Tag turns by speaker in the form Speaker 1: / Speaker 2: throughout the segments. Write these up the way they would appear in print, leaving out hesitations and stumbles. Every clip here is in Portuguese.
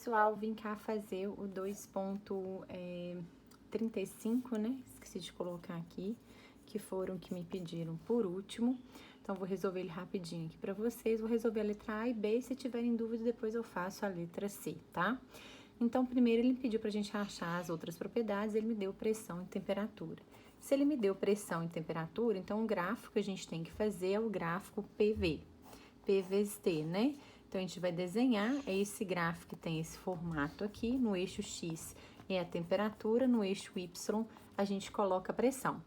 Speaker 1: pessoal, vim cá fazer o 2.35, né? Esqueci de colocar aqui, que foram que me pediram por último. Então, vou resolver ele rapidinho aqui pra vocês. Vou resolver a letra A e B. Se tiverem dúvida, depois eu faço a letra C, tá? Então, primeiro ele me pediu pra gente achar as outras propriedades, ele me deu pressão e temperatura. Se ele me deu pressão e temperatura, então o gráfico que a gente tem que fazer é o gráfico PV. P vezes T, né? Então, a gente vai desenhar, é esse gráfico que tem esse formato aqui, no eixo X é a temperatura, no eixo Y a gente coloca a pressão.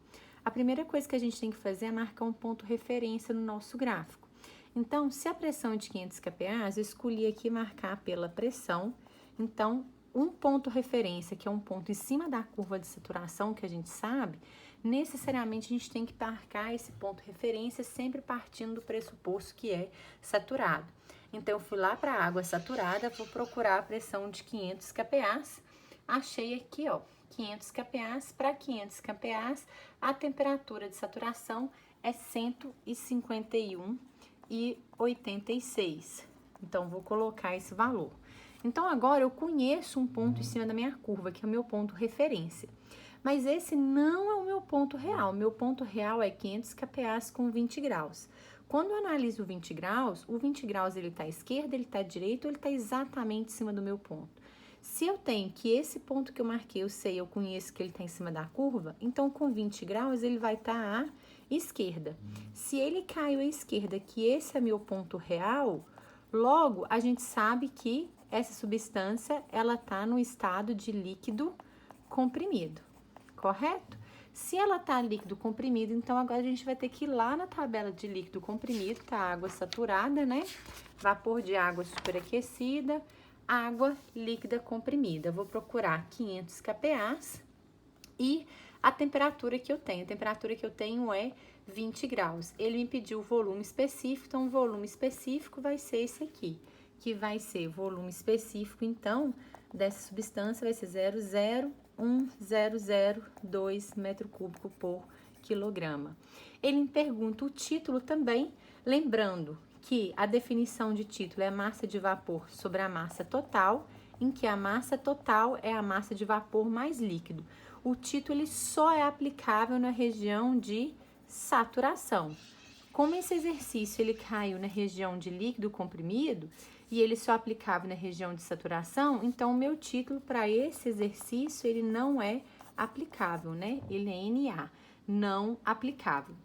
Speaker 1: A primeira coisa que a gente tem que fazer é marcar um ponto referência no nosso gráfico. Então, se a pressão é de 500 kPa, eu escolhi aqui marcar pela pressão. Então, um ponto referência, que é um ponto em cima da curva de saturação, que a gente sabe, necessariamente a gente tem que marcar esse ponto referência sempre partindo do pressuposto que é saturado. Então, eu fui lá para a água saturada, vou procurar a pressão de 500 kPa, achei aqui, ó, 500 kPa. Para 500 kPa, a temperatura de saturação é 151,86. Então, vou colocar esse valor. Então, agora eu conheço um ponto em cima da minha curva, que é o meu ponto referência. Mas esse não é o meu ponto real. Meu ponto real é 500 kPa com 20 graus. Quando eu analiso o 20 graus ele está à esquerda, ele está à direita ou ele está exatamente em cima do meu ponto? Se eu tenho que esse ponto que eu marquei, eu conheço que ele está em cima da curva, então com 20 graus ele vai estar à esquerda. Se ele caiu à esquerda, que esse é meu ponto real, logo a gente sabe que essa substância ela está no estado de líquido comprimido, correto? Se ela tá líquido comprimido, então agora a gente vai ter que ir lá na tabela de líquido comprimido, tá? Água saturada, né? Vapor de água superaquecida, água líquida comprimida. Vou procurar 500 kPa e a temperatura que eu tenho. A temperatura que eu tenho é 20 graus. Ele me pediu o volume específico, então o volume específico vai ser esse aqui, que vai ser volume específico, então, dessa substância vai ser 0,01002 metro cúbico por quilograma. Ele me pergunta o título também, lembrando que a definição de título é a massa de vapor sobre a massa total, em que a massa total é a massa de vapor mais líquido. O título ele só é aplicável na região de saturação. Como esse exercício ele caiu na região de líquido comprimido e ele só aplicável na região de saturação, então o meu título para esse exercício ele não é aplicável, né? Ele é NA, não aplicável.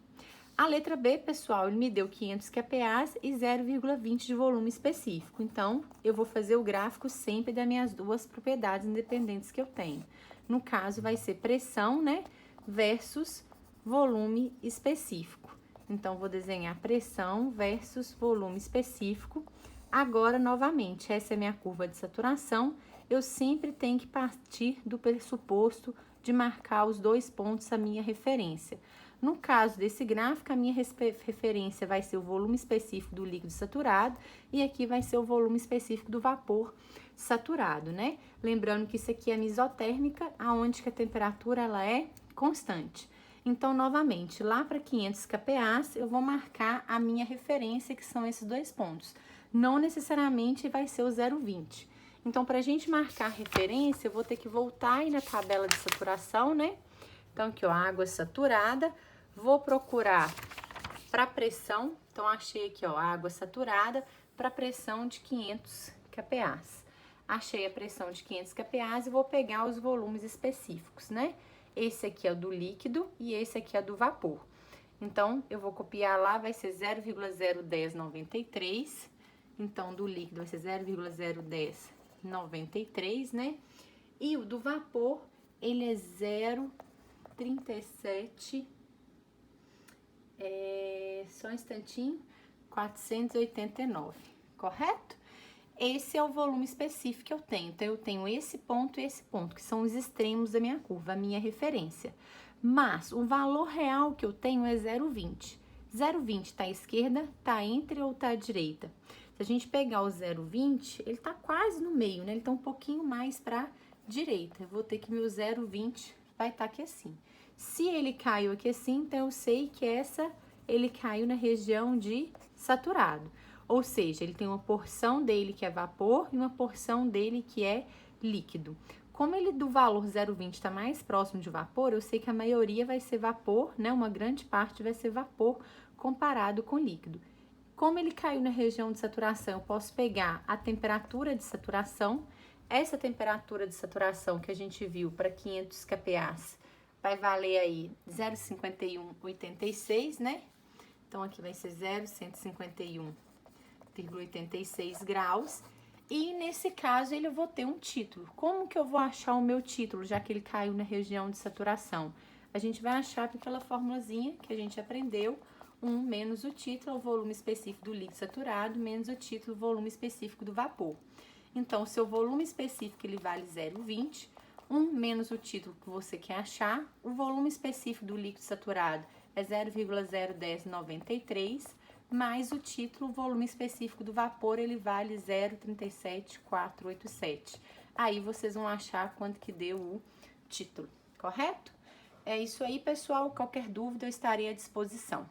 Speaker 1: A letra B, pessoal, ele me deu 500 kPa e 0,20 de volume específico. Então, eu vou fazer o gráfico sempre das minhas duas propriedades independentes que eu tenho. No caso, vai ser pressão, né, versus volume específico. Então, vou desenhar pressão versus volume específico. Agora, novamente, essa é a minha curva de saturação. Eu sempre tenho que partir do pressuposto de marcar os dois pontos a minha referência. No caso desse gráfico, a minha referência vai ser o volume específico do líquido saturado e aqui vai ser o volume específico do vapor saturado, né? Lembrando que isso aqui é isotérmica, aonde que a temperatura ela é constante. Então, novamente, lá para 500 kPa, eu vou marcar a minha referência, que são esses dois pontos. Não necessariamente vai ser o 0,20. Então, para a gente marcar a referência, eu vou ter que voltar aí na tabela de saturação, né? Então, aqui, ó, água saturada. Vou procurar para pressão. Então, achei aqui, ó, água saturada para pressão de 500 kPa. Achei a pressão de 500 kPa e vou pegar os volumes específicos, né? Esse aqui é o do líquido e esse aqui é do vapor. Então, eu vou copiar lá, vai ser 0,01093. Então, do líquido vai ser 0,01093, né? E o do vapor, ele é 0,37, só um instantinho, 489, correto? Esse é o volume específico que eu tenho. Então, eu tenho esse ponto e esse ponto, que são os extremos da minha curva, a minha referência. Mas, o valor real que eu tenho é 0,20. 0,20 tá à esquerda, tá entre ou tá à direita? Se a gente pegar o 0,20, ele tá quase no meio, né? Ele tá um pouquinho mais pra direita. Eu vou ter que meu 0,20 vai estar aqui assim. Se ele caiu aqui assim, então eu sei que ele caiu na região de saturado. Ou seja, ele tem uma porção dele que é vapor e uma porção dele que é líquido. Como ele do valor 0,20 está mais próximo de vapor, eu sei que a maioria vai ser vapor, né? Uma grande parte vai ser vapor comparado com líquido. Como ele caiu na região de saturação, eu posso pegar a temperatura de saturação. Essa temperatura de saturação que a gente viu para 500 kPa vai valer aí 0,5186, né? Então, aqui vai ser 0,151,86 graus. E nesse caso, eu vou ter um título. Como que eu vou achar o meu título, já que ele caiu na região de saturação? A gente vai achar pela formulazinha que a gente aprendeu, 1 menos o título, o volume específico do líquido saturado, menos o título, o volume específico do vapor. Então, o seu volume específico, ele vale 0,20, 1 menos o título que você quer achar, o volume específico do líquido saturado é 0,01093, mais o título, o volume específico do vapor, ele vale 0,37487. Aí, vocês vão achar quanto que deu o título, correto? É isso aí, pessoal. Qualquer dúvida, eu estarei à disposição.